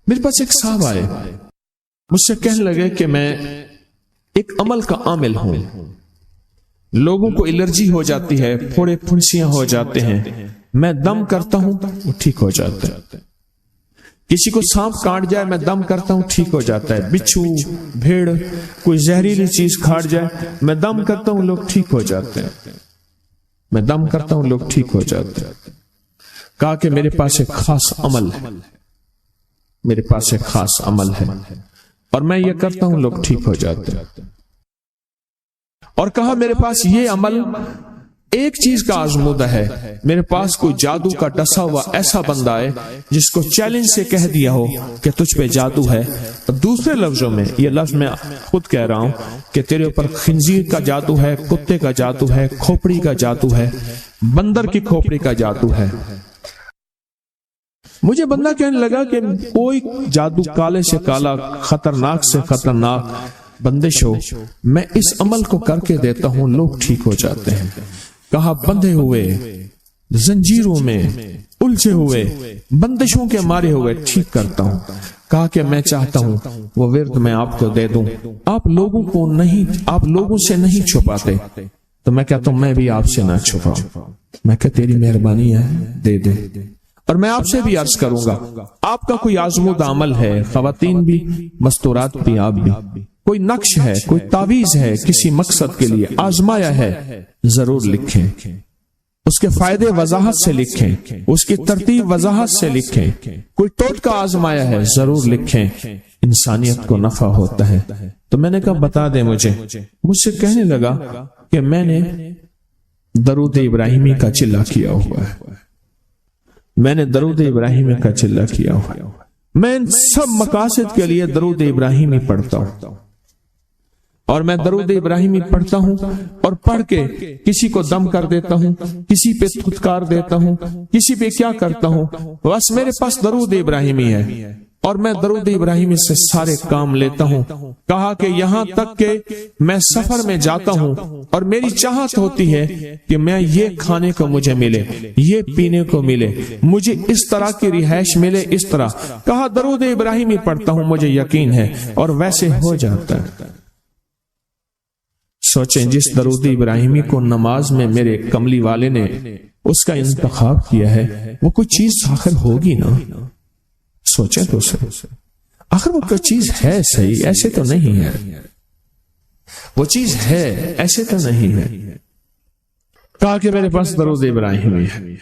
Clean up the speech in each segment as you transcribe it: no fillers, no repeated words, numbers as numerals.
میرے پاس ایک صاحب آئے، مجھ سے کہنے لگے کہ میں ایک عمل کا عامل ہوں، لوگوں کو الرجی ہو جاتی ہے، پھوڑے پھنسیاں ہو جاتے ہیں، میں دم کرتا ہوں وہ ٹھیک ہو جاتا ہے، کسی کو سانپ کاٹ جائے میں دم کرتا ہوں ٹھیک ہو جاتا ہے، بچھو بھیڑ کوئی زہریلی چیز کھاٹ جائے میں دم کرتا ہوں لوگ ٹھیک ہو جاتے ہیں، میں دم کرتا ہوں لوگ ٹھیک ہو جاتے ہیں۔ کہا کہ میرے پاس ایک خاص عمل ہے، میرے پاس ایک خاص عمل ہے اور میں یہ کرتا ہوں لوگ ٹھیک ہو جاتے ہیں۔ اور کہا میرے پاس یہ عمل ایک چیز کا آزمودہ ہے، میرے پاس کوئی جادو کا ڈسا ہوا ایسا بندہ ہے جس کو چیلنج سے کہہ دیا ہو کہ تجھ پہ جادو ہے، دوسرے لفظوں میں یہ لفظ میں خود کہہ رہا ہوں کہ تیرے اوپر خنزیر کا جادو ہے، کتے کا جادو ہے، کھوپڑی کا جادو ہے، بندر کی کھوپڑی کا جادو ہے۔ مجھے بندہ کہنے لگا کہ کوئی جادو کالے سے کالا، خطرناک سے خطرناک بندش ہو، میں اس عمل کو کر کے دیتا ہوں لوگ ٹھیک ہو جاتے ہیں۔ کہا بندھے ہوئے زنجیروں میں الجھے ہوئے بندشوں کے مارے ہوئے ٹھیک کرتا ہوں۔ کہا کہ میں چاہتا ہوں وہ ورد میں آپ کو دے دوں، آپ لوگوں سے نہیں چھپاتے، تو میں کہتا ہوں میں بھی آپ سے نہ چھپاؤں، میں کہ تیری مہربانی ہے دے دے۔ اور میں آپ سے بھی عرض کروں گا آپ کا کوئی آزمودہ عمل ہے، خواتین بھی مستورات بھی آپ بھی، کوئی نقش ہے، کوئی تعویذ ہے، کسی مقصد کے لیے آزمایا ہے، ضرور لکھیں، اس کے فائدے وضاحت سے لکھیں، اس کی ترتیب وضاحت سے لکھیں، کوئی ٹوٹکا آزمایا ہے ضرور لکھیں، انسانیت کو نفع ہوتا ہے۔ تو میں نے کہا بتا دیں مجھ سے کہنے لگا کہ میں نے درود ابراہیمی کا چلہ کیا ہوا ہے، میں نے درود ابراہیمی کا چلہ کیا ہوا ہے، میں ان سب مقاصد کے لیے درود ابراہیمی پڑھتا ہوں، اور میں درود ابراہیمی پڑھتا ہوں اور پڑھ کے کسی کو دم کر دیتا ہوں، کسی پہ تھتکار دیتا ہوں، کسی پہ کیا کرتا ہوں، بس میرے پاس درود ابراہیمی ہے اور میں درود ابراہیمی سے سارے کام لیتا ہوں۔ کہا کہ یہاں تک کہ میں سفر میں جاتا ہوں اور میری چاہت ہوتی ہے کہ میں یہ کھانے کو مجھے ملے، یہ پینے کو ملے، مجھے اس طرح کی رہائش ملے، اس طرح کہا درود ابراہیمی پڑھتا ہوں، مجھے یقین ہے اور ویسے ہو جاتا ہے۔ سوچیں جس درود ابراہیمی کو نماز میں میرے کملی والے نے اس کا انتخاب کیا ہے، وہ کوئی چیز آخر ہوگی نا، سوچیں تو آخر وہ کوئی چیز ہے، صحیح ایسے تو نہیں ہے، وہ چیز ہے ایسے تو نہیں ہے۔ کہا کہ میرے پاس درود ابراہیمی ہے،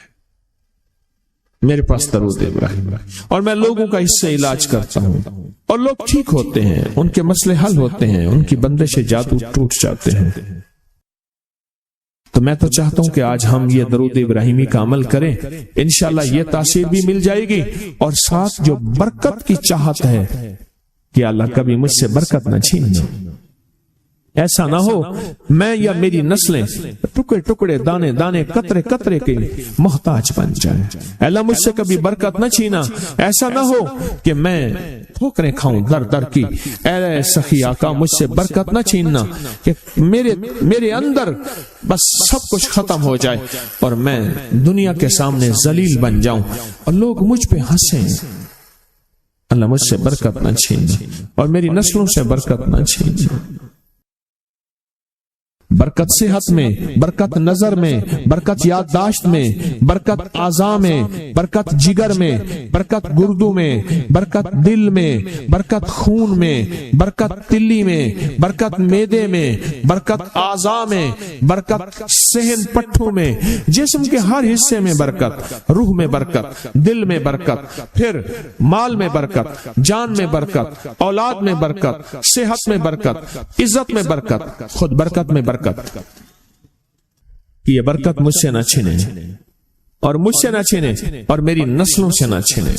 میرے پاس درود ابراہیمی، اور میں لوگوں کا اس سے علاج کرتا ہوں اور لوگ ٹھیک ہوتے ہیں، ان کے مسئلے حل ہوتے ہیں، ان کی بندش جادو ٹوٹ جاتے ہیں۔ تو میں تو چاہتا ہوں کہ آج ہم یہ درود ابراہیمی کا عمل کریں، انشاءاللہ یہ تاثیر بھی مل جائے گی، اور ساتھ جو برکت کی چاہت ہے کہ اللہ کبھی مجھ سے برکت نہ چھیننا، ایسا نہ ہو میں یا میری نسلیں ٹکڑے ٹکڑے دانے دانے قطرے قطرے کے محتاج بن جائیں۔ اللہ مجھ سے کبھی برکت نہ چھینا، ایسا نہ ہو کہ میں ٹھوکریں کھاؤں در در کی، اے سخی آقا مجھ سے برکت نہ چھیننا کہ میرے اندر بس سب کچھ ختم ہو جائے اور میں دنیا کے سامنے ذلیل بن جاؤں اور لوگ مجھ پہ ہنسیں۔ اللہ مجھ سے برکت نہ چھینا اور میری نسلوں سے برکت نہ چھینا۔ برکت صحت میں، برکت نظر میں، برکت یادداشت میں، برکت اعضاء میں، برکت جگر میں، برکت گردوں میں، برکت دل میں، برکت خون میں، برکت تلی میں، برکت معدے میں، برکت اعضاء میں، برکت صحن پٹھوں میں، جسم کے ہر حصے میں برکت، روح میں برکت، دل میں برکت، پھر مال میں برکت، جان میں برکت، اولاد میں برکت، صحت میں برکت، عزت میں برکت، خود برکت میں برکت۔ یہ برکت مجھ سے نہ چھنے اور مجھ سے نہ چھنے اور میری نسلوں سے نہ چھنے،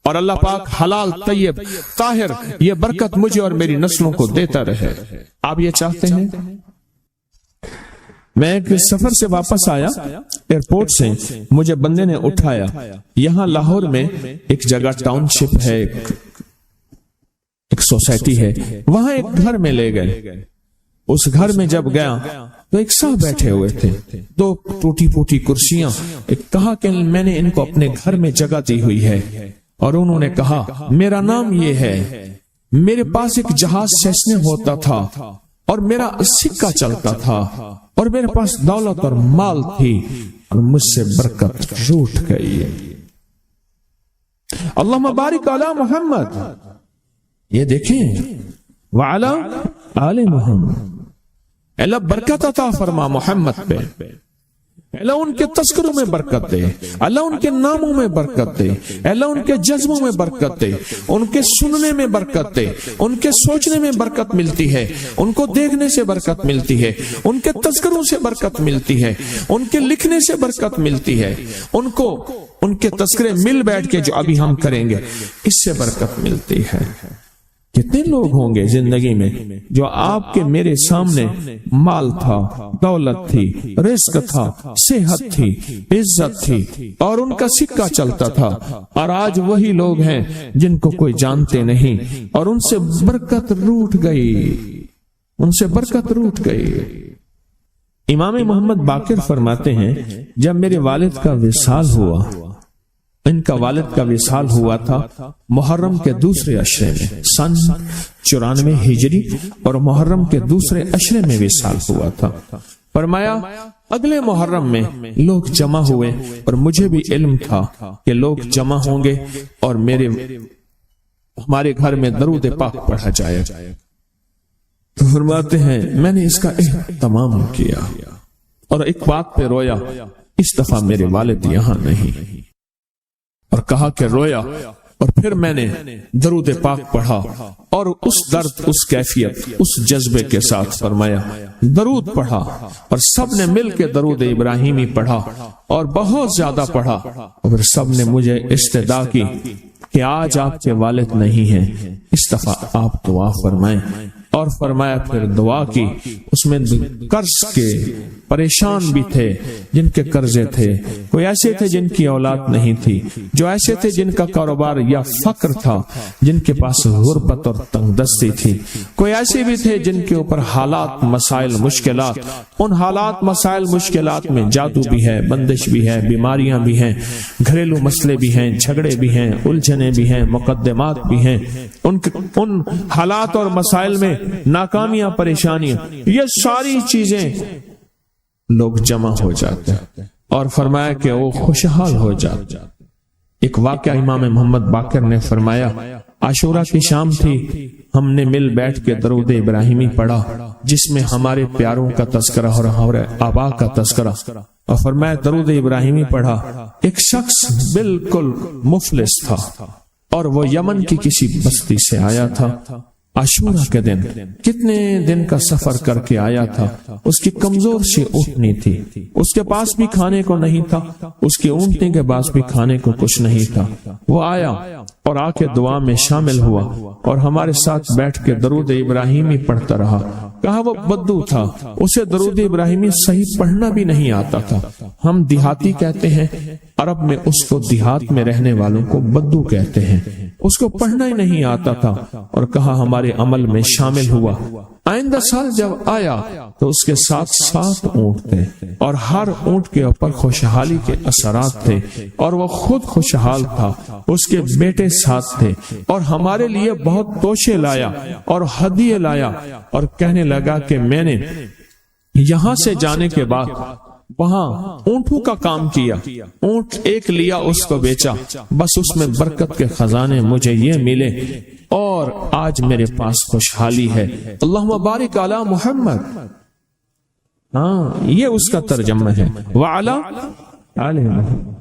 اور اللہ پاک حلال طیب طاہر یہ برکت مجھے اور میری نسلوں کو دیتا رہے۔ آپ یہ چاہتے ہیں؟ میں ایک سفر سے واپس آیا، ایئرپورٹ سے مجھے بندے نے اٹھایا، یہاں لاہور میں ایک جگہ ٹاؤن شپ ہے، ایک سوسائٹی ہے، وہاں ایک گھر میں لے گئے۔ اس گھر میں جب گیا تو ایک صاحب بیٹھے ہوئے تھے، دو ٹوٹی پوٹی کرسیاں، کہا کہ میں نے ان کو اپنے گھر میں جگہ دی ہوئی ہے اور انہوں نے کہا میرا نام یہ ہے، میرے پاس ایک جہاز سیسنے ہوتا تھا اور میرا سکہ چلتا تھا اور میرے پاس دولت اور مال تھی اور مجھ سے برکت روٹ گئی۔ اللہم بارک علی محمد، یہ دیکھیں وعلی آل محمد، اللہ برکت عطا فرما محمد پہ، اللہ ان کے تذکروں میں برکت دے، اللہ ان کے ناموں میں برکت دے، اللہ ان کے جذبوں میں برکت دے، ان کے سننے میں برکت دے، ان کے سوچنے میں برکت ملتی ہے، ان کو دیکھنے سے برکت ملتی ہے، ان کے تذکروں سے برکت ملتی ہے، ان کے لکھنے سے برکت ملتی ہے، ان کو ان کے تذکرے مل بیٹھ کے جو ابھی ہم کریں گے اس سے برکت ملتی ہے۔ کتنے لوگ ہوں گے زندگی میں جو آپ کے میرے سامنے مال تھا، دولت تھی، رزق تھا، صحت تھی، عزت تھی اور ان کا سکہ چلتا تھا، اور آج وہی لوگ ہیں جن کو کوئی جانتے نہیں اور ان سے برکت روٹ گئی، ان سے برکت روٹ گئی۔ امام محمد باقر فرماتے ہیں جب میرے والد کا وصال ہوا، ان کا والد کا وصال ہوا تھا محرم کے دوسرے عشرے میں، سن 94 ہجری، اور محرم کے دوسرے عشرے میں وصال ہوا تھا۔ فرمایا اگلے محرم میں لوگ جمع ہوئے اور مجھے بھی علم تھا کہ لوگ جمع ہوں گے اور ہمارے گھر میں درود پاک پڑھا جائے گا۔ تو فرماتے ہیں میں نے اس کا اہتمام کیا اور ایک بات پہ رویا، اس دفعہ میرے والد یہاں نہیں، اور کہا کہ رویا، اور پھر میں نے درود پاک پڑھا اور اس درد، اس کیفیت، اس جذبے کے ساتھ فرمایا درود پڑھا، اور سب نے مل کے درود ابراہیمی پڑھا اور بہت زیادہ پڑھا، اور سب نے مجھے استدعا کی کہ آج آپ کے والد نہیں ہیں، اس دفعہ آپ دعا فرمائیں، اور فرمایا پھر دعا کی۔ اس میں قرض کے پریشان بھی تھے جن کے قرضے تھے، کوئی ایسے تھے جن کی اولاد نہیں تھی، جو ایسے تھے جن کا کاروبار یا فقر تھا، جن کے پاس غربت اور تنگ دستی تھی، کوئی ایسے بھی تھے جن کے اوپر حالات، مسائل، مشکلات، ان حالات، مسائل، مشکلات میں جادو بھی ہے، بندش بھی ہے، بیماریاں بھی ہیں، گھریلو مسئلے بھی ہیں، جھگڑے بھی ہیں، الجھنے بھی ہیں، مقدمات بھی ہیں، ان حالات اور مسائل میں ناکامیاں، پریشانیاں، یہ ساری چیزیں لوگ جمع ہو جاتے ہیں اور فرمایا کہ وہ خوشحال ہو جاتے ہیں۔ ایک واقعہ امام محمد باقر نے فرمایا، عاشورہ کی شام تھی، ہم نے مل بیٹھ کے درود ابراہیمی پڑھا جس میں ہمارے پیاروں کا تذکرہ اور ہمارے آبا کا تذکرہ، اور فرمایا درود ابراہیمی پڑھا۔ ایک شخص بالکل مفلس تھا اور وہ یمن کی کسی بستی سے آیا تھا، عاشورہ کے دن کتنے دن کا سفر کر کے آیا تھا، اس کی کمزور سی اونٹنی تھی، اس کے پاس بھی کھانے کو نہیں تھا، اس کی اونٹنی کے پاس بھی کھانے کو کچھ نہیں تھا۔ وہ آیا اور آ کے دعا میں شامل ہوا اور ہمارے ساتھ بیٹھ کے درود ابراہیمی پڑھتا رہا۔ کہا وہ بدو تھا، اسے درود ابراہیمی صحیح پڑھنا بھی نہیں آتا تھا، ہم دیہاتی کہتے ہیں، عرب میں اس کو دیہات میں رہنے والوں کو بدو کہتے ہیں، اس کو پڑھنا ہی نہیں آتا تھا، اور کہا ہمارے عمل میں شامل ہوا۔ آئندہ سال جب آیا تو اس کے ساتھ 7 اونٹ تھے اور ہر اونٹ کے اوپر خوشحالی کے اثرات تھے، اور وہ خود خوشحال تھا، اس کے بیٹے ساتھ تھے، اور ہمارے لیے بہت توشے لایا اور ہدیے لایا، اور کہنے لگا کہ میں نے یہاں سے جانے کے بعد وہاں اونٹوں کا کام کیا، اونٹ ایک لیا، اس کو بیچا، بس اس میں برکت کے خزانے مجھے یہ ملے اور آج میرے پاس خوشحالی ہے۔ اللہم بارک علی محمد، ہاں یہ اس کا ترجمہ ہے، وعلی آل محمد۔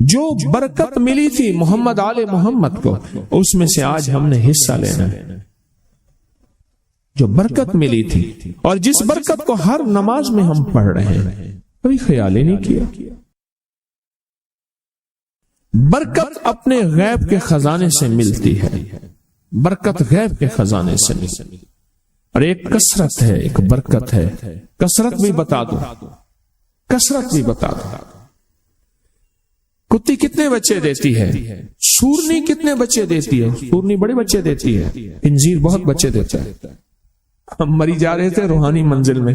جو برکت ملی تھی محمد آل محمد کو، اس میں سے آج ہم نے حصہ لینا ہے، جو برکت ملی تھی، اور جس برکت کو ہر نماز میں ہم پڑھ رہے ہیں، کبھی خیال ہی نہیں کیا۔ برکت اپنے غیب کے خزانے سے ملتی ہے، برکت غیب کے خزانے سے ملتی ہے، اور ایک کثرت ہے، ایک برکت ہے۔ کثرت بھی بتا دو، کثرت بھی بتا دو، کتی کتنے بچے دیتی ہے، سورنی کتنے بچے دیتی ہے، سورنی بڑے بچے دیتی ہے، خنزیر بہت بچے دیتا ہے۔ ہم مری جا رہے تھے روحانی منزل میں،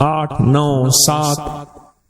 8, 9, 7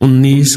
19